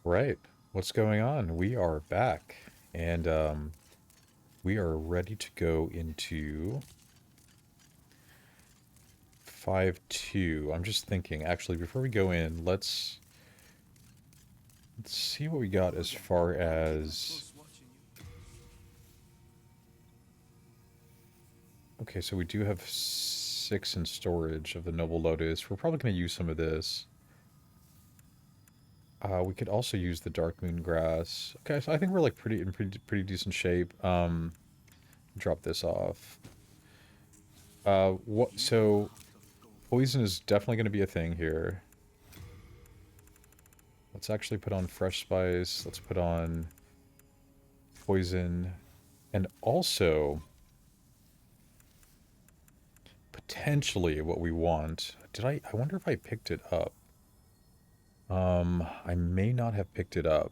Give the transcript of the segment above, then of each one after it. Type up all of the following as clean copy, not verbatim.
Right. What's going on? We are back, and we are ready to go into 5.2. I'm just thinking, actually, before we go in, let's see what we got as far as... Okay, so we do have 6 in storage of the Noble Lotus. We're probably going to use some of this. We could also use the Dark Moon Grass. Okay, so I think we're like pretty decent shape. Drop this off. So poison is definitely going to be a thing here. Let's actually put on fresh spice. Let's put on poison. And also, potentially what we want... I wonder if I picked it up. I may not have picked it up.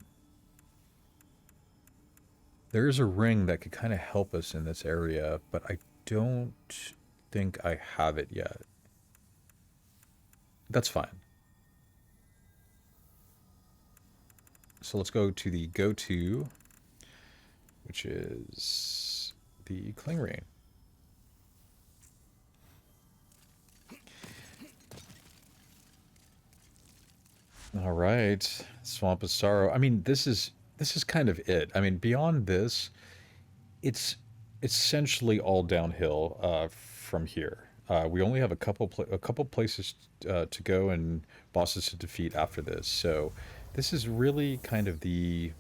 There's a ring that could kind of help us in this area, but I don't think I have it yet. That's fine. So let's go to the go-to, which is the cling ring. All right, Swamp of Sorrow. I mean, this is kind of it. I mean, beyond this, it's essentially all downhill from here. We only have a couple places to go and bosses to defeat after this. So this is really kind of the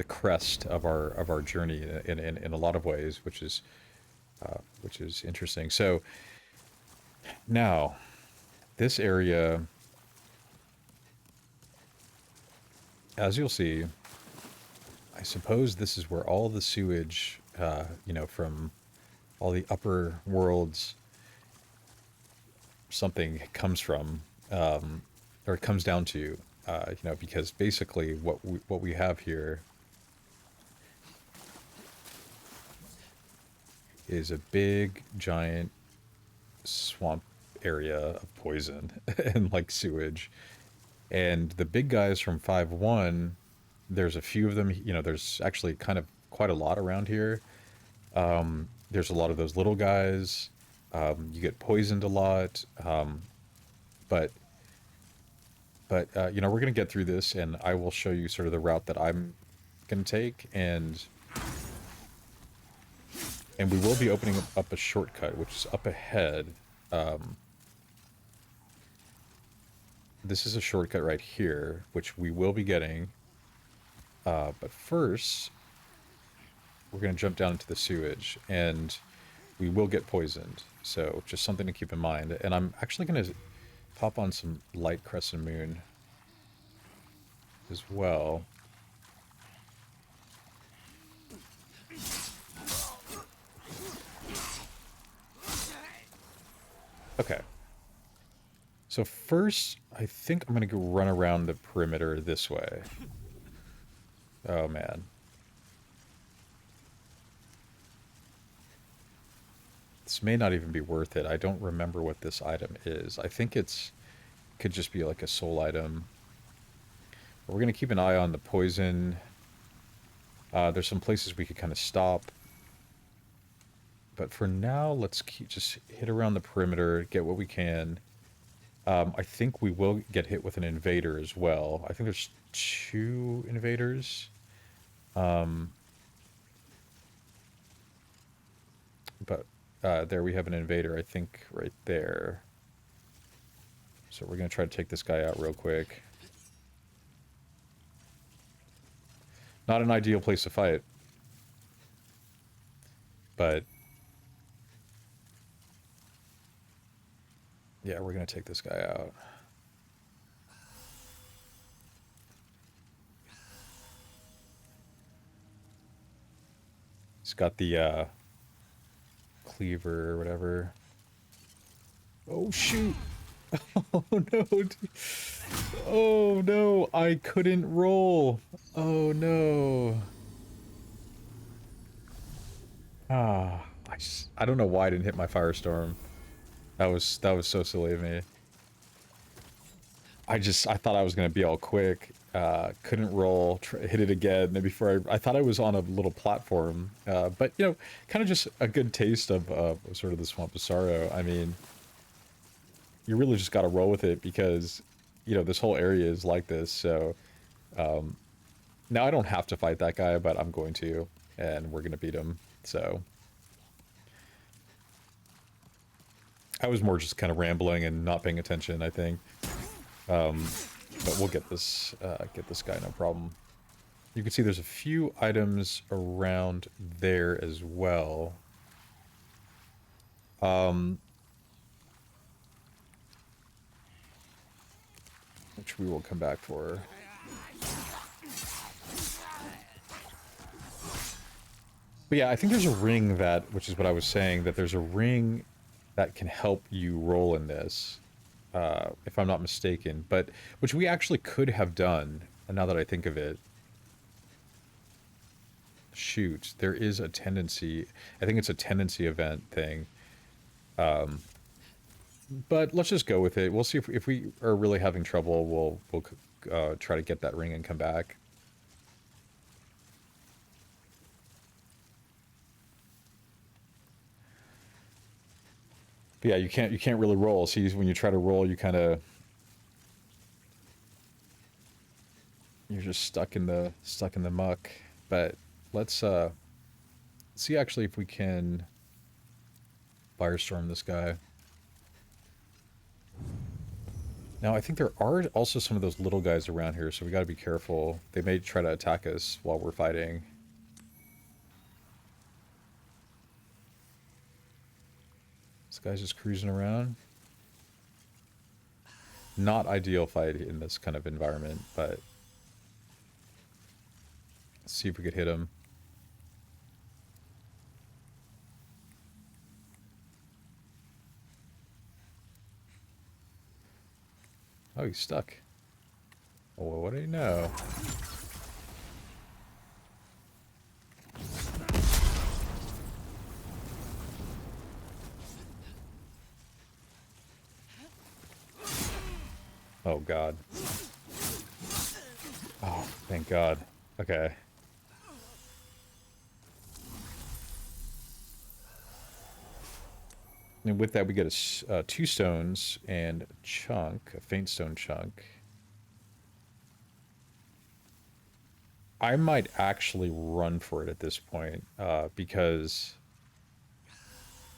crest of our journey in a lot of ways, which is interesting. So now this area, as you'll see, I suppose this is where all the sewage, from all the upper worlds, something comes from, or it comes down to, because basically what we have here is a big, giant swamp area of poison and like sewage. And the big guys from 5.1, there's a few of them, there's actually kind of quite a lot around here. There's a lot of those little guys. You get poisoned a lot. But we're going to get through this, and I will show you sort of the route that I'm going to take, and we will be opening up a shortcut, which is up ahead. This is a shortcut right here, which we will be getting. But first, we're going to jump down into the sewage, and we will get poisoned. So just something to keep in mind. And I'm actually going to pop on some light crescent moon as well. Okay. So first, I think I'm going to go run around the perimeter this way. Oh, man. This may not even be worth it. I don't remember what this item is. I think could just be like a soul item. But we're going to keep an eye on the poison. There's some places we could kind of stop. But for now, let's just hit around the perimeter, get what we can. I think we will get hit with an invader as well. I think there's 2 invaders. But there we have an invader, I think, right there. So we're going to try to take this guy out real quick. Not an ideal place to fight. But yeah, we're going to take this guy out. He's got the cleaver or whatever. Oh, shoot! Oh, no! Oh, no! I couldn't roll! Oh, no! Ah, I don't know why I didn't hit my firestorm. That was so silly of me. I thought I was going to be all quick. Couldn't roll, hit it again. And before I thought I was on a little platform. But, you know, kind of just a good taste of sort of the Swamp of Sorrow. I mean, you really just got to roll with it because, you know, this whole area is like this. So now I don't have to fight that guy, but I'm going to. And we're going to beat him. So I was more just kind of rambling and not paying attention, I think. But we'll get this guy, no problem. You can see there's a few items around there as well. Which we will come back for. But yeah, I think there's a ring that, which is what I was saying, that there's a ring that can help you roll in this, if I'm not mistaken. But, which we actually could have done, now that I think of it. Shoot, there is a tendency, I think it's a tendency event thing. But let's just go with it. We'll see if we are really having trouble, we'll try to get that ring and come back. But yeah, you can't really roll. See, when you try to roll, you kind of, you're just stuck in the muck. But let's see actually if we can firestorm this guy. Now, I think there are also some of those little guys around here, so we got to be careful. They may try to attack us while we're fighting. This guy's just cruising around. Not ideal fight in this kind of environment, but let's see if we could hit him. Oh, he's stuck. Oh, well, what do you know? Oh, God. Oh, thank God. Okay. And with that, we get a 2 stones and a chunk, a faint stone chunk. I might actually run for it at this point, because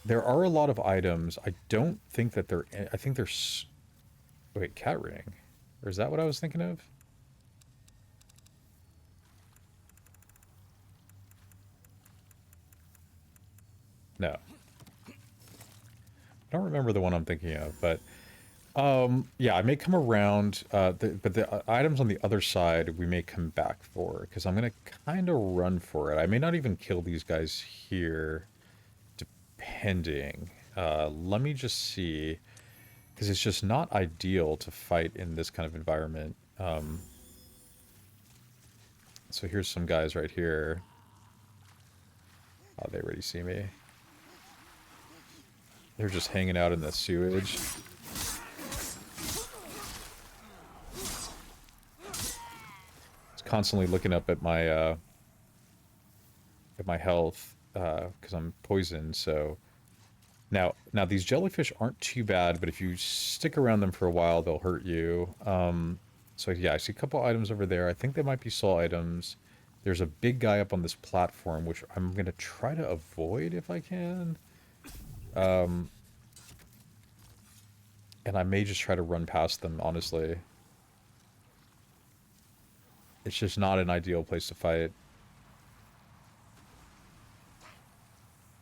there are a lot of items. I don't think that they're... I think there's... Wait, cat ring? Or is that what I was thinking of? No. I don't remember the one I'm thinking of, but... yeah, I may come around, but the items on the other side we may come back for, because I'm going to kind of run for it. I may not even kill these guys here, depending. Let me just see, because it's just not ideal to fight in this kind of environment. So here's some guys right here. Oh, they already see me. They're just hanging out in the sewage. Constantly looking up at my health, because I'm poisoned. So now these jellyfish aren't too bad, but if you stick around them for a while, they'll hurt you. So yeah, I see a couple items over there. I think they might be soul items. There's a big guy up on this platform, which I'm gonna try to avoid if I can. And I may just try to run past them, honestly. It's just not an ideal place to fight.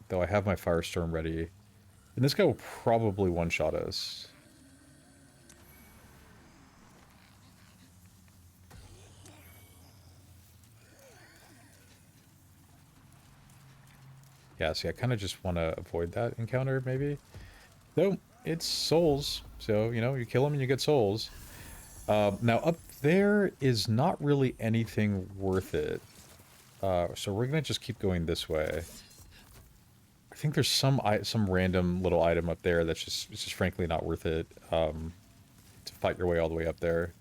Though I have my firestorm ready. And this guy will probably one-shot us. Yeah, see, I kind of just want to avoid that encounter, maybe. Though, it's souls. So, you know, you kill them and you get souls. Now, up there is not really anything worth it. So we're going to just keep going this way. I think there's some random little item up there that's just frankly not worth it to fight your way all the way up there.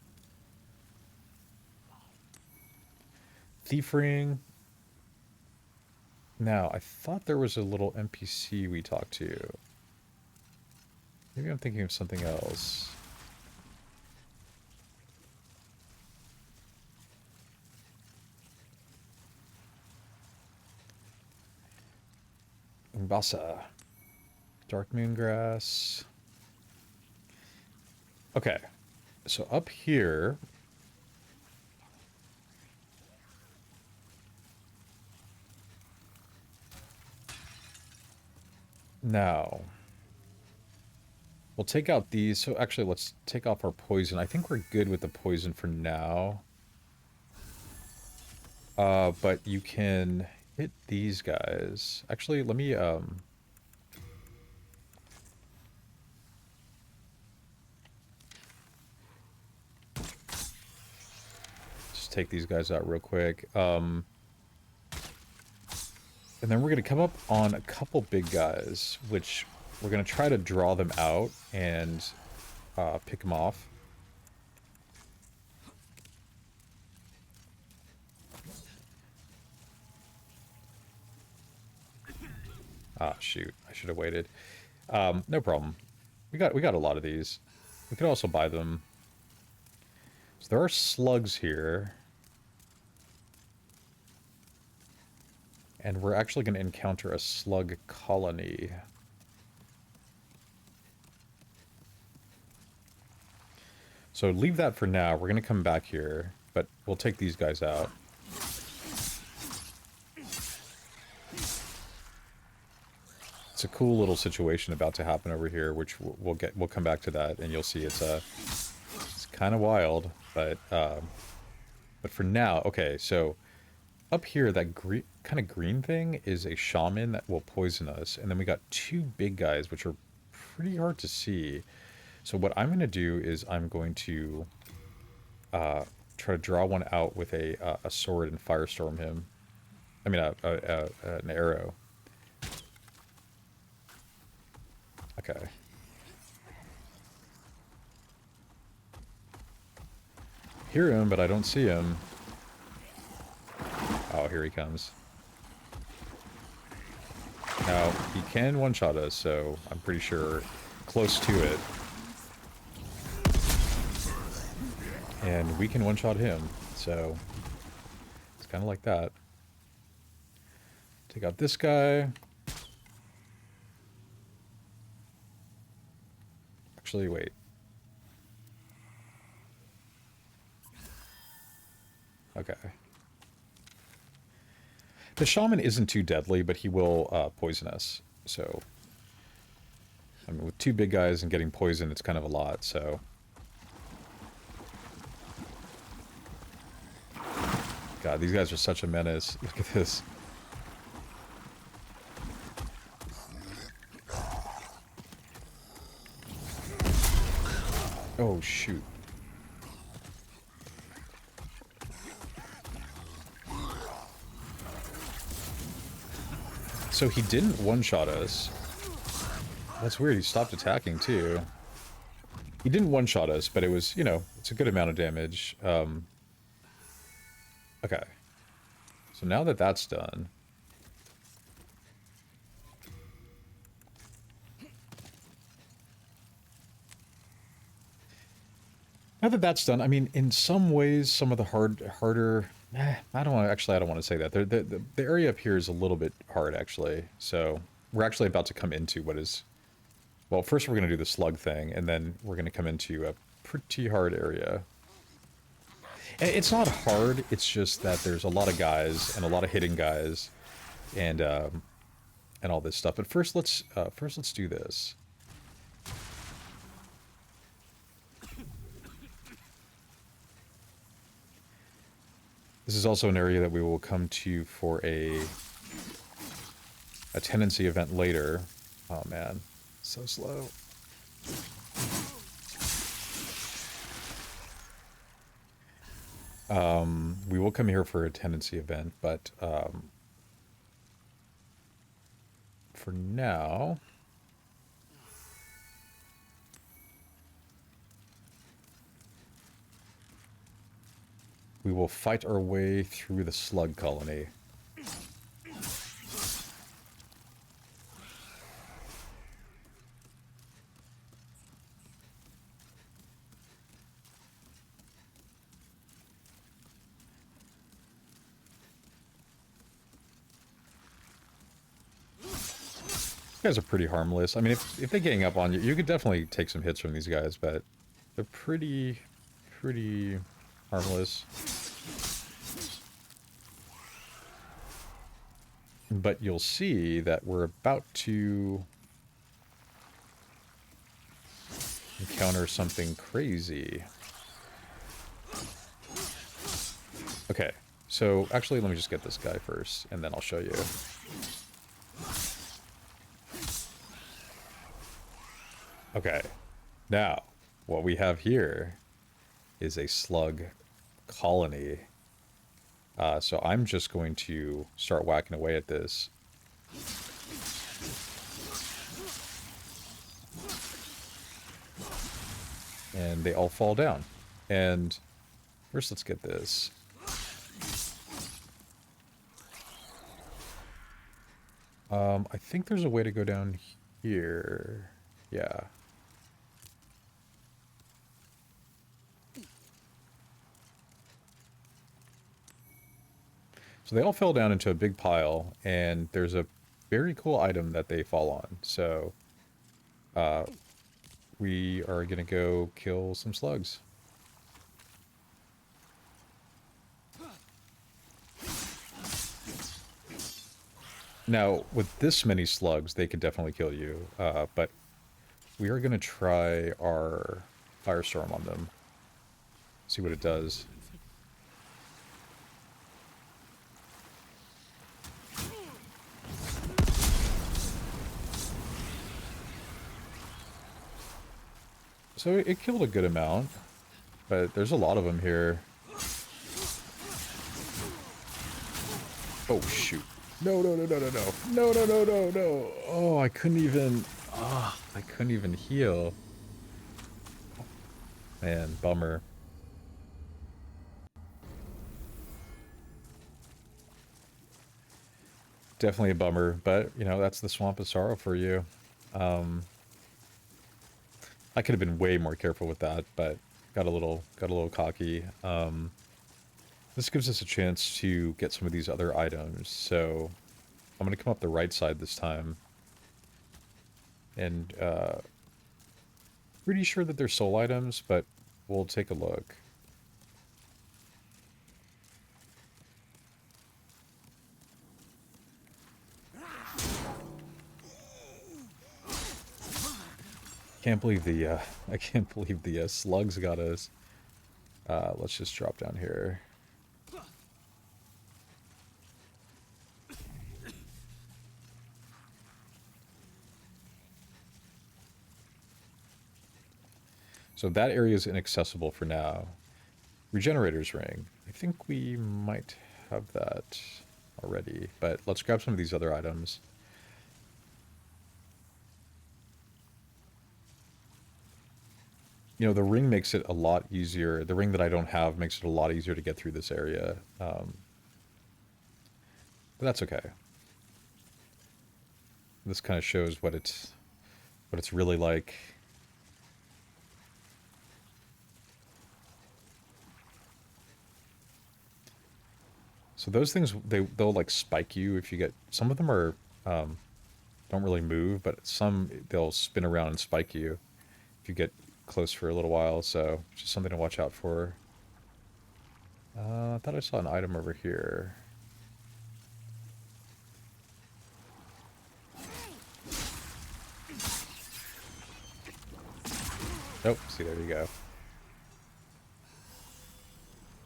Thief ring. Now, I thought there was a little NPC we talked to. Maybe I'm thinking of something else. Umbasa. Dark Moongrass. Okay. So up here... Now... We'll take out these. So actually, let's take off our poison. I think we're good with the poison for now. But you can hit these guys. Actually, let me... just take these guys out real quick. And then we're going to come up on a couple big guys, which we're going to try to draw them out and pick them off. Ah, shoot. I should have waited. No problem. We got a lot of these. We could also buy them. So there are slugs here. And we're actually going to encounter a slug colony. So leave that for now. We're going to come back here, but we'll take these guys out. It's a cool little situation about to happen over here, which we'll come back to that, and you'll see it's kind of wild, but for now, okay. So up here, that kind of green thing is a shaman that will poison us, and then we got two big guys, which are pretty hard to see. So what I'm going to do is I'm going to try to draw one out with a sword and firestorm him. I mean, an arrow. Okay. Hear him, but I don't see him. Oh, here he comes. Now, he can one-shot us, so I'm pretty sure close to it. And we can one-shot him, so it's kind of like that. Take out this guy. Actually, wait. Okay. The shaman isn't too deadly, but he will poison us, so... I mean, with two big guys and getting poisoned, it's kind of a lot, so... God, these guys are such a menace. Look at this. Oh, shoot. So he didn't one-shot us. That's weird, he stopped attacking, too. He didn't one-shot us, but it was, you know, it's a good amount of damage. Okay. So now that that's done... Now that that's done, I mean, in some ways, some of the harder... I don't want to say that. The area up here is a little bit hard, actually. So, we're actually about to come into what is... Well, first we're going to do the slug thing, and then we're going to come into a pretty hard area. And it's not hard, it's just that there's a lot of guys, and a lot of hitting guys, and all this stuff. But first let's do this. This is also an area that we will come to for a tenancy event later. Oh man, so slow. We will come here for a tenancy event, but for now... we will fight our way through the slug colony. These guys are pretty harmless. I mean, if they gang up on you, you could definitely take some hits from these guys, but they're pretty harmless. But you'll see that we're about to encounter something crazy. Okay, so actually let me just get this guy first, and then I'll show you. Okay, now, what we have here is a slug colony. So I'm just going to start whacking away at this. And they all fall down. And first let's get this. I think there's a way to go down here. Yeah. So they all fell down into a big pile, and there's a very cool item that they fall on. So we are going to go kill some slugs. Now, with this many slugs, they could definitely kill you, but we are going to try our Firestorm on them. See what it does. So it killed a good amount, but there's a lot of them here. Oh, shoot. No, no, no, no, no, no. No, no, no, no, no. Oh, I couldn't even... Ah, I couldn't even heal. Man, bummer. Definitely a bummer, but, you know, that's the Swamp of Sorrow for you. I could have been way more careful with that, but got a little cocky. This gives us a chance to get some of these other items, so I'm going to come up the right side this time. And, pretty sure that they're soul items, but we'll take a look. Can't believe the, I can't believe the, slugs got us. Let's just drop down here. So that area is inaccessible for now. Regenerator's Ring. I think we might have that already, but let's grab some of these other items. You know, the ring makes it a lot easier. The ring that I don't have makes it a lot easier to get through this area. But that's okay. This kind of shows what it's really like. So those things, they'll like spike you if you get... Some of them are don't really move, but some they'll spin around and spike you if you get close for a little while, so just something to watch out for. I thought I saw an item over here. Oh, see, there you go.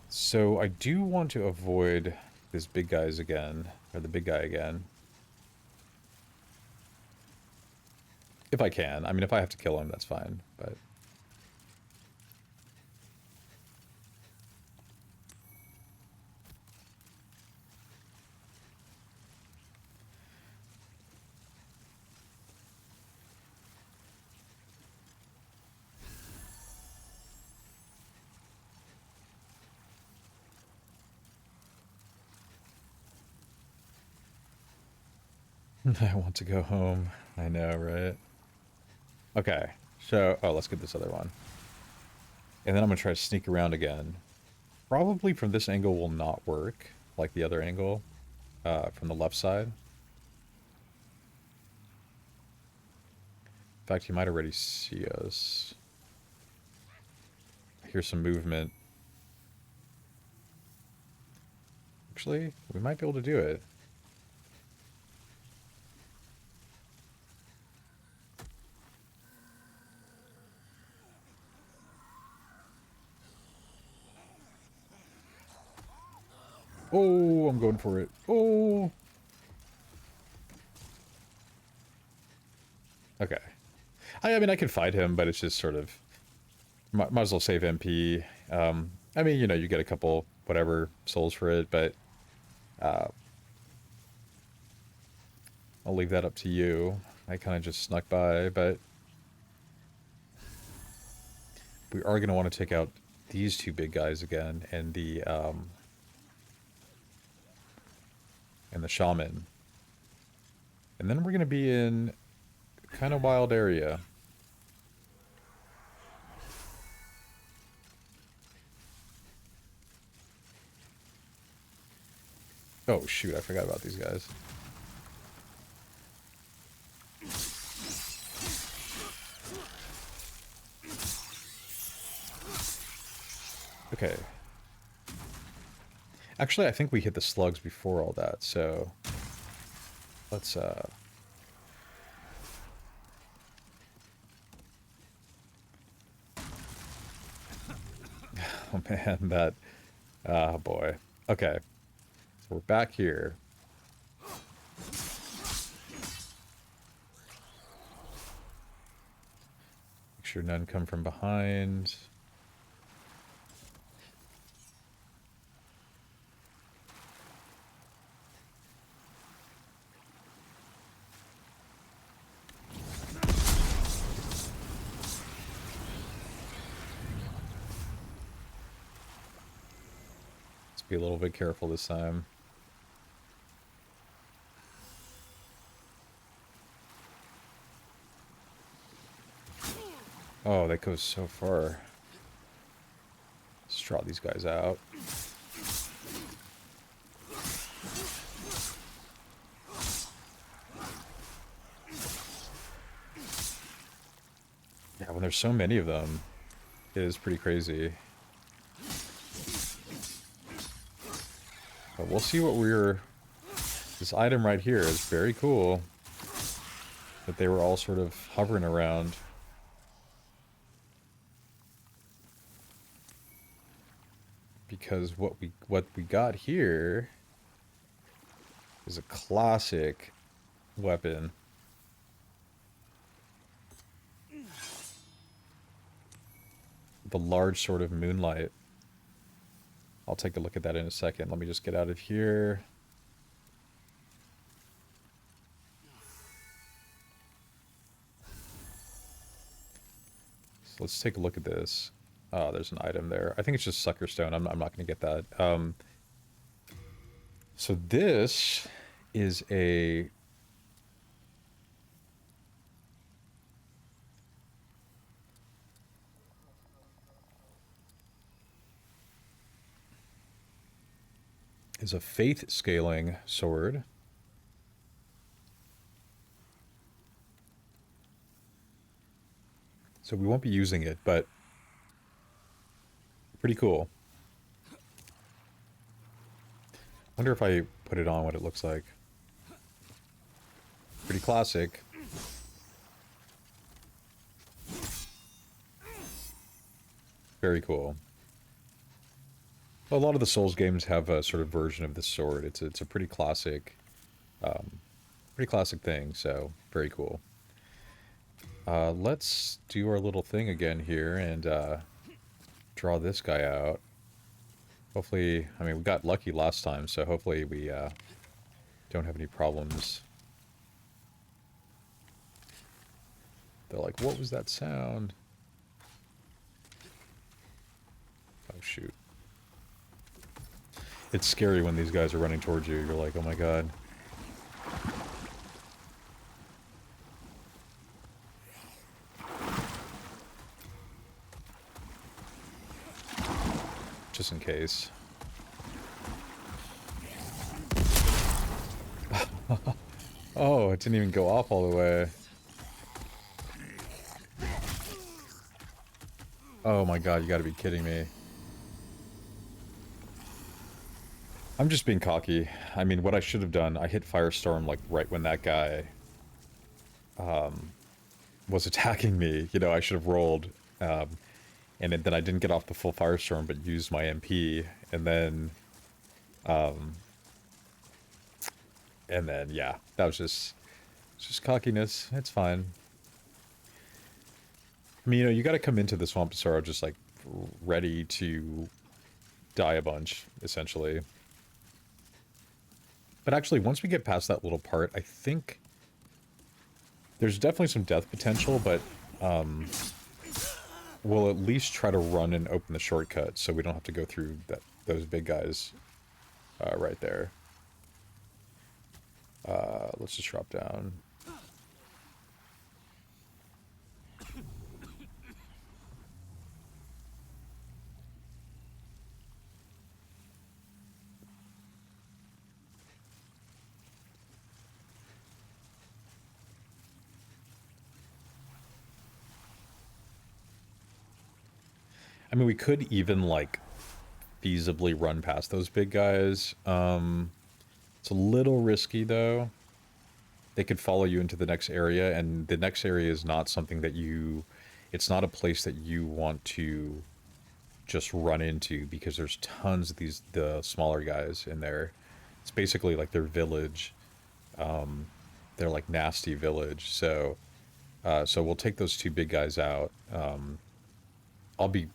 So I do want to avoid this big guys again, or the big guy again. If I can. I mean, if I have to kill him, that's fine, but... I want to go home. I know, right? Okay, so, oh, let's get this other one. And then I'm gonna try to sneak around again. Probably from this angle will not work, like the other angle, from the left side. In fact, he might already see us. I hear some movement. Actually, we might be able to do it. Oh, I'm going for it. Oh! Okay. I mean, I could fight him, but it's just sort of... Might as well save MP. I mean, you know, you get a couple, whatever, souls for it, but... I'll leave that up to you. I kind of just snuck by, but... We are going to want to take out these two big guys again, and the shaman. And then we're going to be in kind of wild area. Oh, shoot, I forgot about these guys. Okay. Actually, I think we hit the slugs before all that, so... Let's, Oh man, that... Ah, boy. Okay. So we're back here. Make sure none come from behind. Let's be a little bit careful this time. Oh, that goes so far. Let's draw these guys out. Yeah, when there's so many of them, it is pretty crazy. But we'll see what we're... This item right here is very cool. That they were all sort of hovering around. Because what we got here is a classic weapon. The large sword of moonlight. I'll take a look at that in a second. Let me just get out of here. So let's take a look at this. Oh, there's an item there. I think it's just sucker stone. I'm not going to get that. So this is a... is a faith scaling sword. So we won't be using it, but pretty cool. Wonder if I put it on what it looks like. Pretty classic. Very cool. A lot of the Souls games have a sort of version of this sword. It's a pretty classic thing, so very cool. Let's do our little thing again here and draw this guy out. Hopefully, I mean, we got lucky last time, so hopefully we don't have any problems. They're like, what was that sound? Oh, shoot. It's scary when these guys are running towards you. You're like, oh my god. just in case. Oh, it didn't even go off all the way. Oh my god, you gotta be kidding me. I'm just being cocky. I mean, what I should have done, I hit Firestorm, like, right when that guy, was attacking me. You know, I should have rolled, and then I didn't get off the full Firestorm, but used my MP, and then, yeah, that was just cockiness. It's fine. I mean, you know, you gotta come into the Swamp to Sorrow just, like, ready to die a bunch, essentially. But actually, once we get past that little part, I think there's definitely some death potential, but we'll at least try to run and open the shortcut so we don't have to go through those big guys right there. Let's just drop down. I mean, we could even, like, feasibly run past those big guys. It's a little risky, though. They could follow you into the next area, and the next area is not something that you... It's not a place that you want to just run into, because there's tons of the smaller guys in there. It's basically like their village. They're like nasty village, so we'll take those two big guys out. I'll be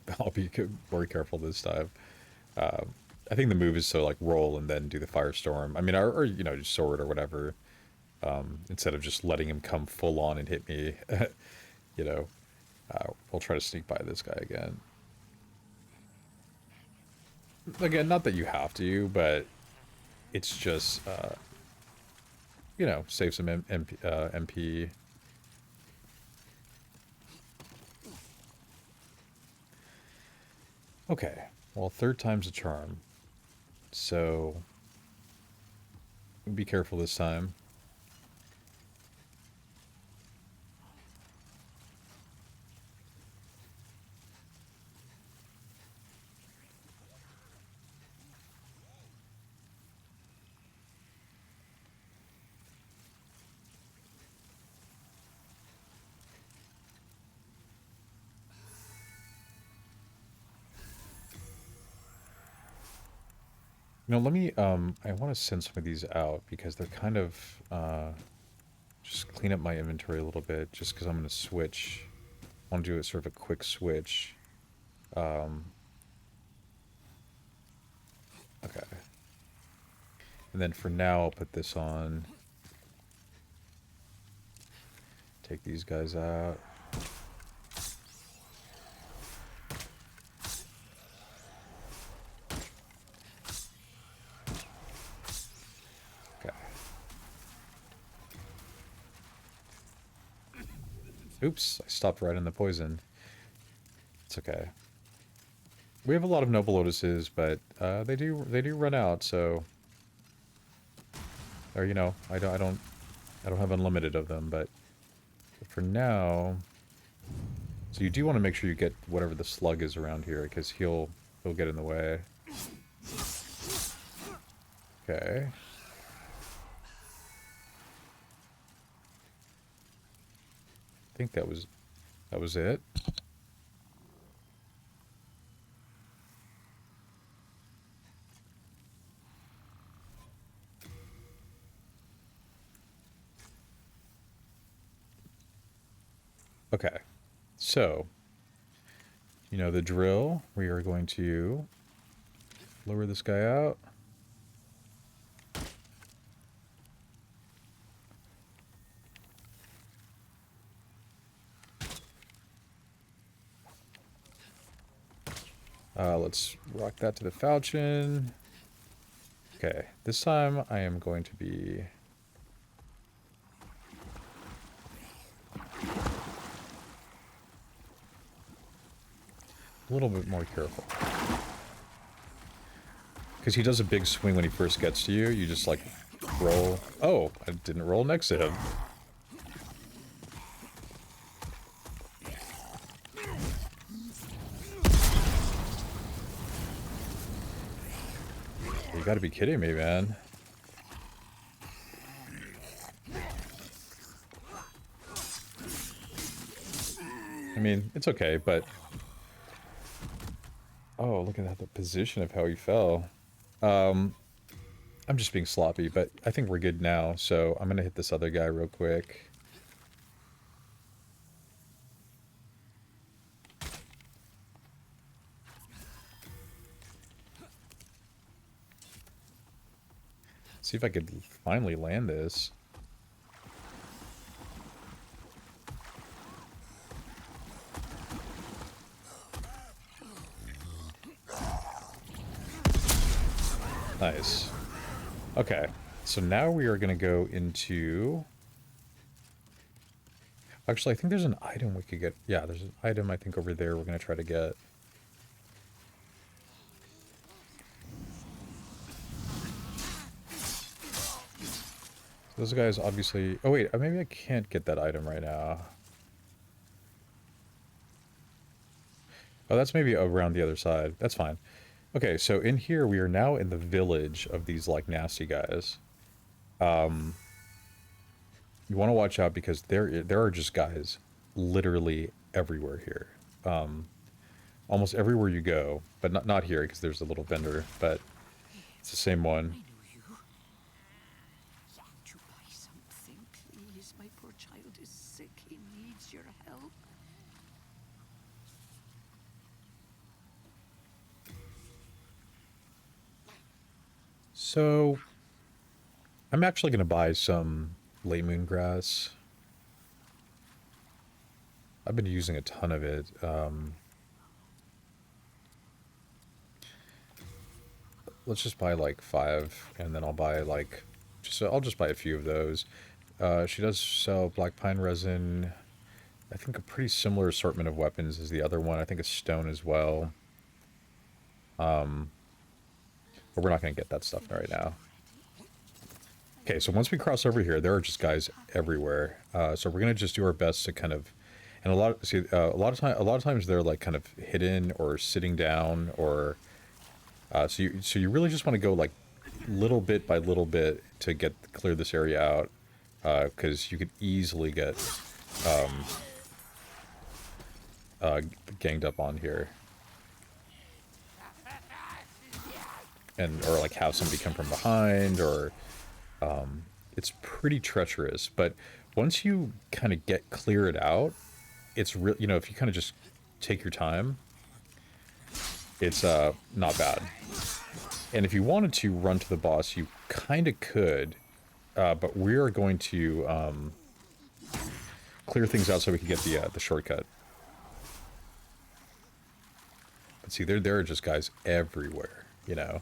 very careful this time. I think the move is to, like, roll and then do the Firestorm. I mean, or you know, just sword or whatever, instead of just letting him come full on and hit me. You know, we'll try to sneak by this guy again. Again, not that you have to, but it's just, you know, save some MP. Okay, well, third time's a charm. So, be careful this time. You know, let me, I want to send some of these out because they're kind of, just clean up my inventory a little bit, just because I'm going to switch. I want to do a sort of a quick switch. Okay. And then for now, I'll put this on. Take these guys out. Oops, I stopped right in the poison. It's okay. We have a lot of Noble Lotuses, but they do run out, so, or, you know, I don't have unlimited of them, but for now, so you do want to make sure you get whatever the slug is around here, because he'll get in the way. Okay. I think that was it. Okay. So, you know the drill. We are going to lower this guy out. Let's rock that to the falchion. Okay, this time I am going to be a little bit more careful. Because he does a big swing when he first gets to you. You just, like, roll. Oh, I didn't roll next to him. You gotta be kidding me, man. I mean, it's okay, but... Oh, look at that, the position of how he fell. I'm just being sloppy, but I think we're good now, so I'm gonna hit this other guy real quick. See if I could finally land this. Nice. Okay, so now we are going to go into... Actually, I think there's an item we could get. Yeah, there's an item I think over there we're going to try to get. Those guys obviously... Oh wait, maybe I can't get that item right now. Oh, that's maybe around the other side. That's fine. Okay, so in here we are now in the village of these, like, nasty guys. You want to watch out because there are just guys literally everywhere here. Almost everywhere you go, but not here because there's a little vendor, but it's the same one. I know you. Can't you buy something, please? My poor child is sick. He needs your help. So, I'm actually going to buy some late moon grass. I've been using a ton of it. Let's just buy like 5, and then I'll buy like... I'll just buy a few of those. She does sell black pine resin. I think a pretty similar assortment of weapons as the other one. I think a stone as well. But we're not going to get that stuff right now. Okay, so once we cross over here, there are just guys everywhere. So we're gonna just do our best to kind of, and a lot of times they're like kind of hidden or sitting down, or so you really just want to go like little bit by little bit to clear this area out, because you could easily get ganged up on here, or like have somebody come from behind, or it's pretty treacherous. But once you kind of clear it out, it's real. You know, if you kind of just take your time, it's not bad. And if you wanted to run to the boss, you kind of could, but we're going to clear things out so we can get the shortcut. But see, there are just guys everywhere, you know.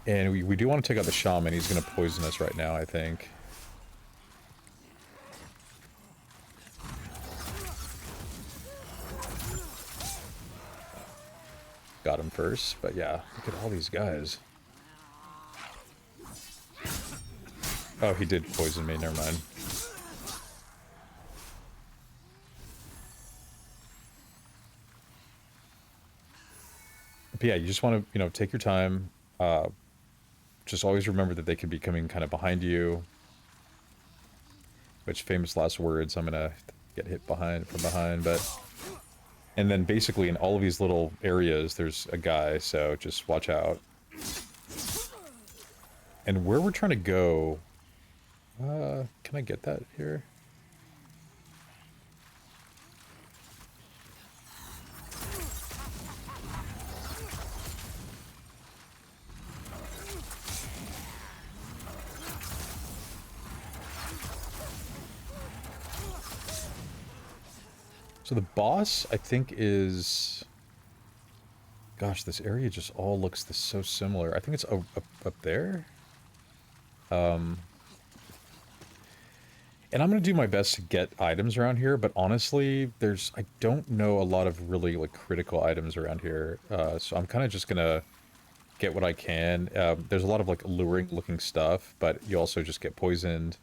And we do want to take out the shaman. He's going to poison us right now, I think. Got him first, but yeah, look at all these guys. Oh, he did poison me, never mind. But yeah, you just want to, you know, take your time. Just always remember that they could be coming kind of behind you. Which, famous last words, I'm gonna get hit from behind, but... And then basically in all of these little areas, there's a guy, so just watch out. And where we're trying to go... can I get that here? So the boss, I think, is... Gosh, this area just all looks so similar. I think it's up there. And I'm gonna do my best to get items around here, but honestly, I don't know a lot of really like critical items around here, so I'm kind of just gonna get what I can. There's a lot of like alluring looking stuff, but you also just get poisoned.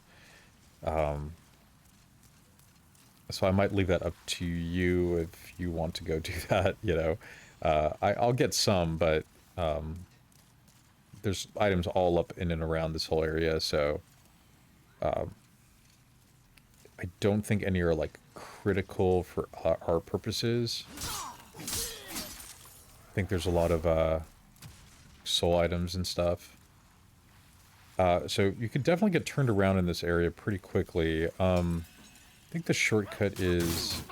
So I might leave that up to you if you want to go do that, you know. I'll get some, but there's items all up in and around this whole area, so I don't think any are like critical for our purposes. I think there's a lot of soul items and stuff. So you could definitely get turned around in this area pretty quickly. I think the shortcut is...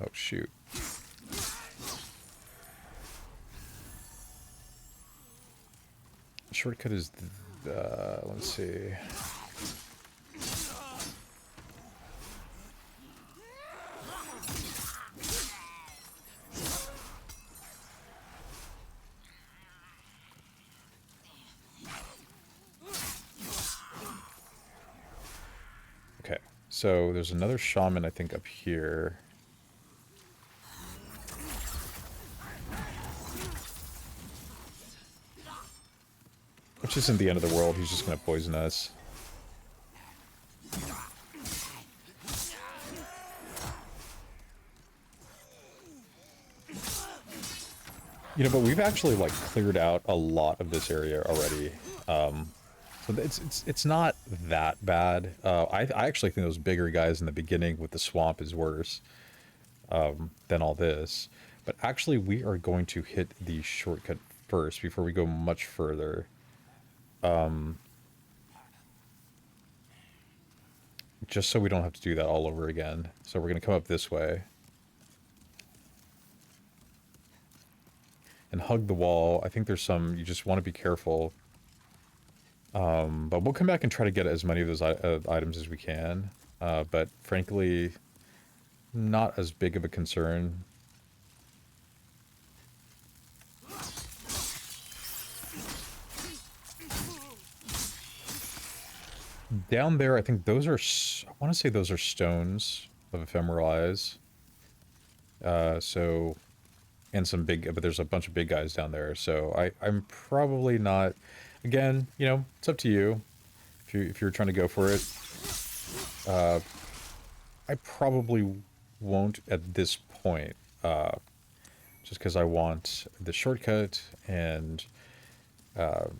Oh, shoot. Shortcut is... let's see... Okay, so there's another shaman, I think, up here. Which isn't the end of the world, he's just gonna poison us. You know, but we've actually, like, cleared out a lot of this area already. So it's not that bad. I actually think those bigger guys in the beginning with the swamp is worse than all this. But actually, we are going to hit the shortcut first before we go much further. Just so we don't have to do that all over again. So we're going to come up this way. And hug the wall. I think there's some... You just want to be careful. But we'll come back and try to get as many of those items as we can. But frankly, not as big of a concern. Down there, I think those are... I want to say those are stones of ephemeral eyes. So... And some big... But there's a bunch of big guys down there. So I'm probably not... Again, you know, it's up to you. If you're trying to go for it. I probably won't at this point. Just because I want the shortcut and to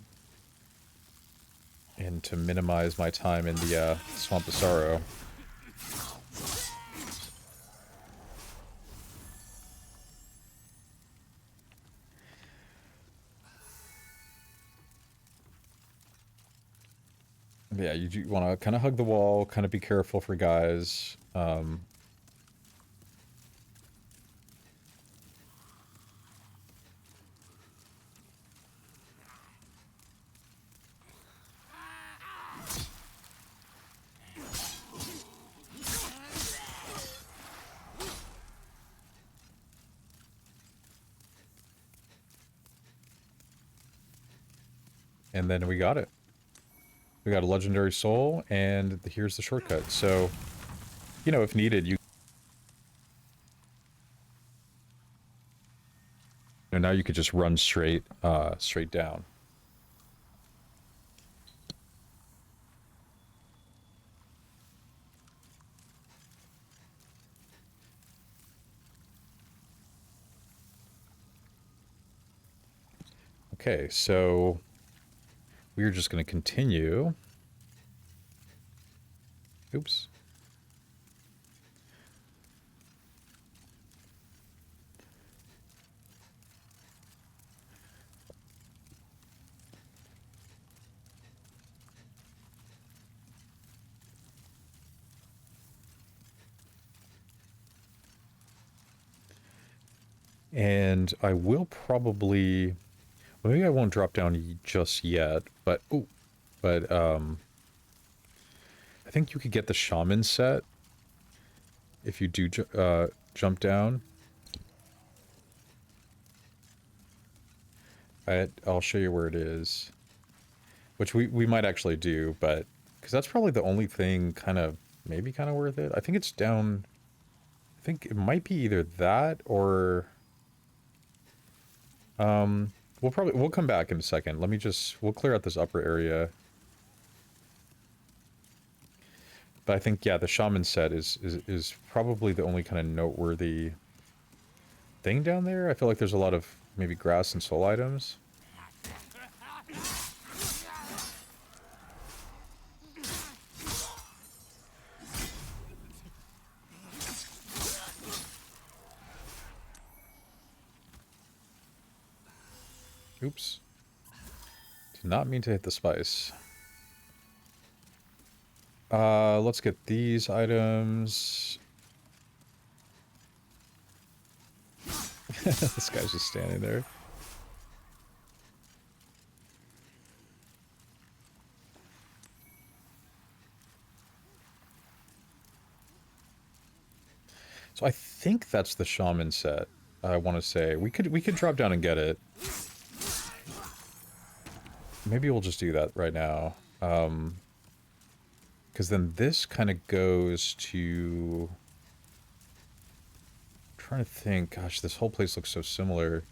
minimize my time in the Swamp of Sorrow. Yeah, you want to kind of hug the wall, kind of be careful for guys. And then we got it. We got a legendary soul, and here's the shortcut. So, you know, if needed, now you could just run straight down. Okay, so we're just going to continue. Oops. And I will probably... Well, maybe I won't drop down just yet, but... Ooh, but, I think you could get the shaman set if you do jump down. I'll show you where it is. Which we might actually do, but... Because that's probably the only thing kind of maybe kind of worth it. I think it's down. I think it might be either that or we'll come back in a second. Let me just we'll clear out this upper area. But I think yeah, the shaman set is probably the only kind of noteworthy thing down there. I feel like there's a lot of maybe grass and soul items. Oops. Did not mean to hit the spice. Let's get these items. This guy's just standing there. So I think that's the shaman set. I want to say we could drop down and get it. Maybe we'll just do that right now. Because then this kind of goes to... I'm trying to think. Gosh, this whole place looks so similar.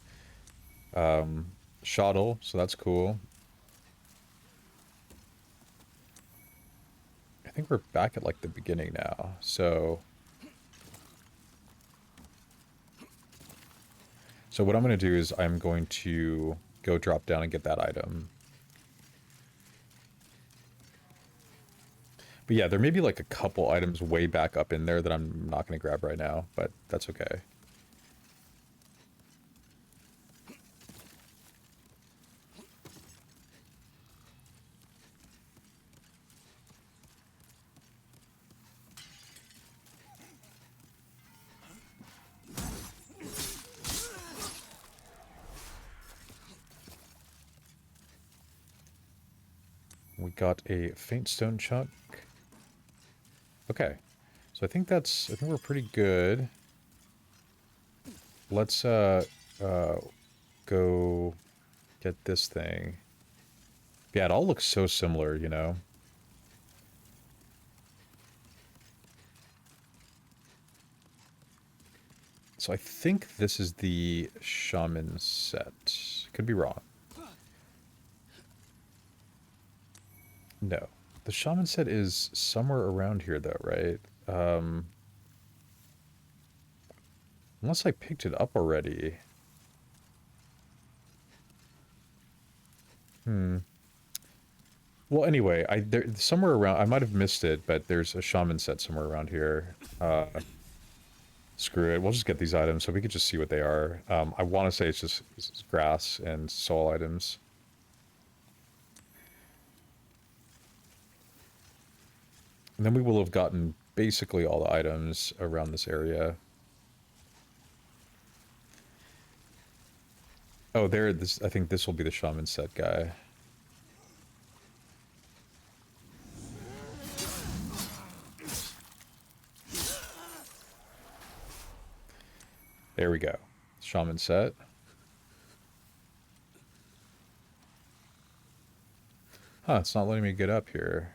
Shottle, so that's cool. I think we're back at like the beginning now. So what I'm going to do is I'm going to go drop down and get that item. But yeah, there may be like a couple items way back up in there that I'm not going to grab right now, but that's okay. We got a faint stone chunk. Okay. So I think we're pretty good. Let's go get this thing. Yeah, it all looks so similar, you know. So I think this is the shaman set. Could be wrong. No. The shaman set is somewhere around here though, right? Unless I picked it up already. Well, anyway, somewhere around, I might have missed it, but there's a shaman set somewhere around here. Screw it, we'll just get these items so we could just see what they are. I want to say it's just grass and soul items. And then we will have gotten basically all the items around this area. Oh, I think this will be the shaman set guy. There we go. Shaman set. Huh, it's not letting me get up here.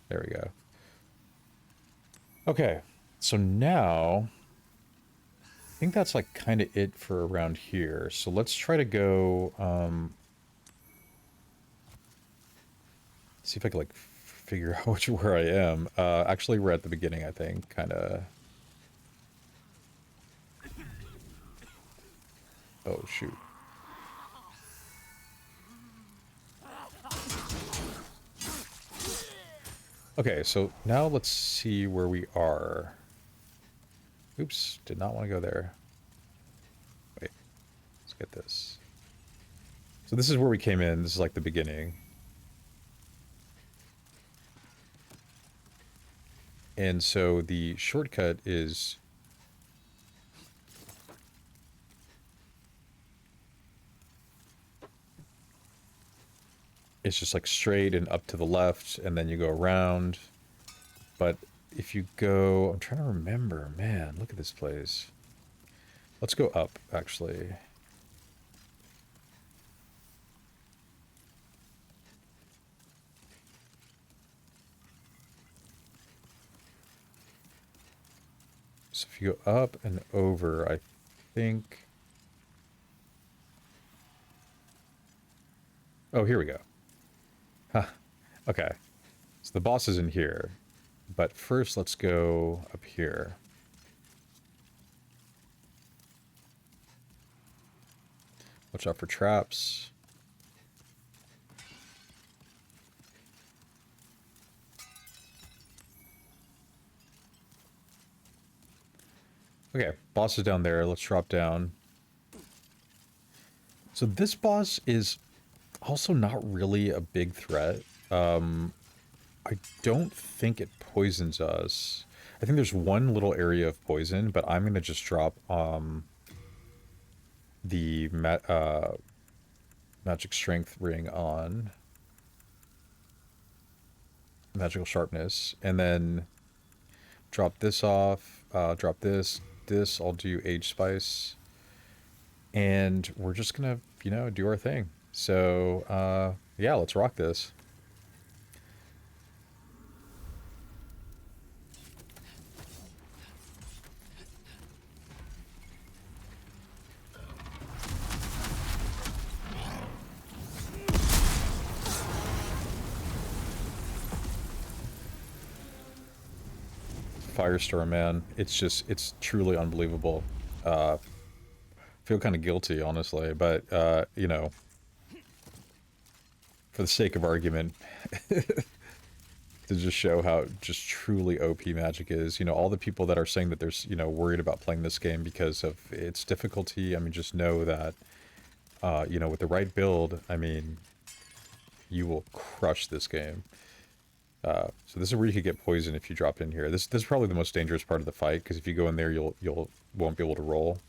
There we go. Okay, so now... I think that's like kind of it for around here. So let's try to go... see if I can like figure out where I am. Actually, we're at the beginning, I think. Kind of... Oh, shoot. Okay, so now let's see where we are. Oops, did not want to go there. Wait, let's get this. So this is where we came in. This is like the beginning. And so the shortcut is... It's just like straight and up to the left, and then you go around. But if you go... I'm trying to remember. Man, look at this place. Let's go up, actually. So if you go up and over, I think... Oh, here we go. Huh. Okay. So the boss is in here. But first, let's go up here. Watch out for traps. Okay, boss is down there. Let's drop down. So this boss is also not really a big threat. I don't think it poisons us. I think there's one little area of poison, but I'm going to just drop the magic strength ring on. Magical sharpness. And then drop this off. Drop this. This, I'll do age spice. And we're just going to, you know, do our thing. So, yeah, let's rock this. Firestorm, man. It's truly unbelievable. Feel kind of guilty, honestly, but, you know, for the sake of argument, to just show how just truly OP Magic is. You know, all the people that are saying that there's, you know, worried about playing this game because of its difficulty, I mean, just know that, you know, with the right build, I mean, you will crush this game. So this is where you could get poison if you drop in here. This is probably the most dangerous part of the fight, because if you go in there, you won't be able to roll.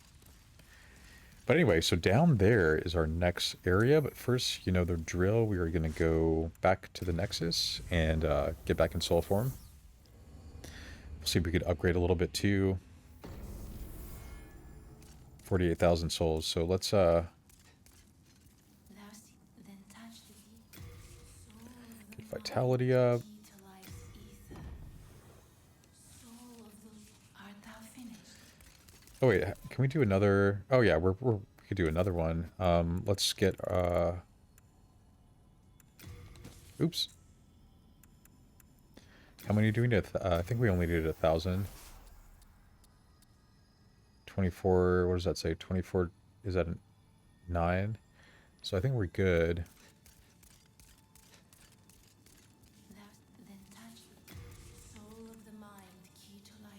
But anyway, so down there is our next area. But first, you know, the drill, we are going to go back to the Nexus and get back in soul form. We'll see if we could upgrade a little bit too. 48,000 souls. So let's get vitality up. Oh wait, can we do another? Oh yeah, we could do another one. Let's get oops. How many do we need? I think we only needed 1,000. 24. What does that say? 24. Is that a 9? So I think we're good.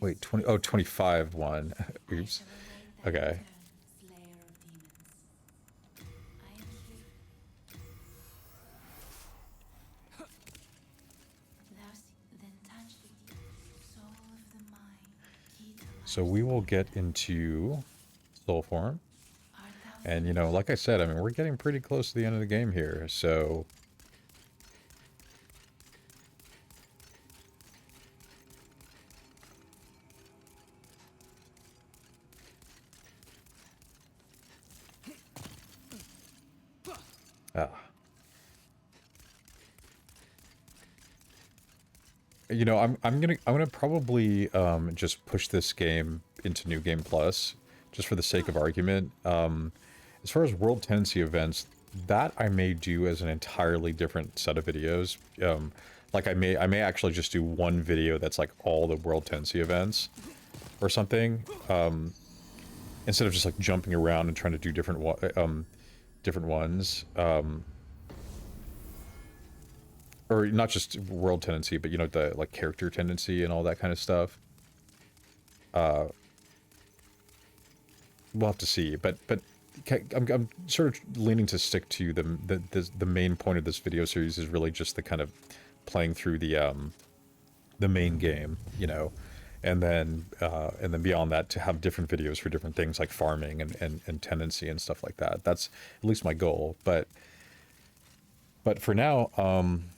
Wait, 20. Oh, 25 one. Oops. Okay. So we will get into soul form. And, you know, like I said, I mean, we're getting pretty close to the end of the game here, so... Ah. You know, I'm gonna probably just push this game into New Game Plus, just for the sake of argument. As far as World Tendency events, that I may do as an entirely different set of videos. Like I may actually just do one video that's like all the World Tendency events, or something. Instead of just like jumping around and trying to do different ones. Or not just world tendency, but, you know, the, like, character tendency and all that kind of stuff. We'll have to see, but I'm sort of leaning to stick to the main point of this video series is really just the kind of playing through the main game, you know, and then beyond that to have different videos for different things like farming and tendency and stuff like that. That's at least my goal, but for now,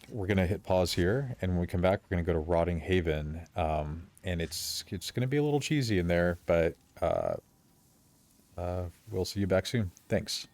we're going to hit pause here, and when we come back, we're going to go to Rotting Haven, and it's going to be a little cheesy in there, but we'll see you back soon. Thanks.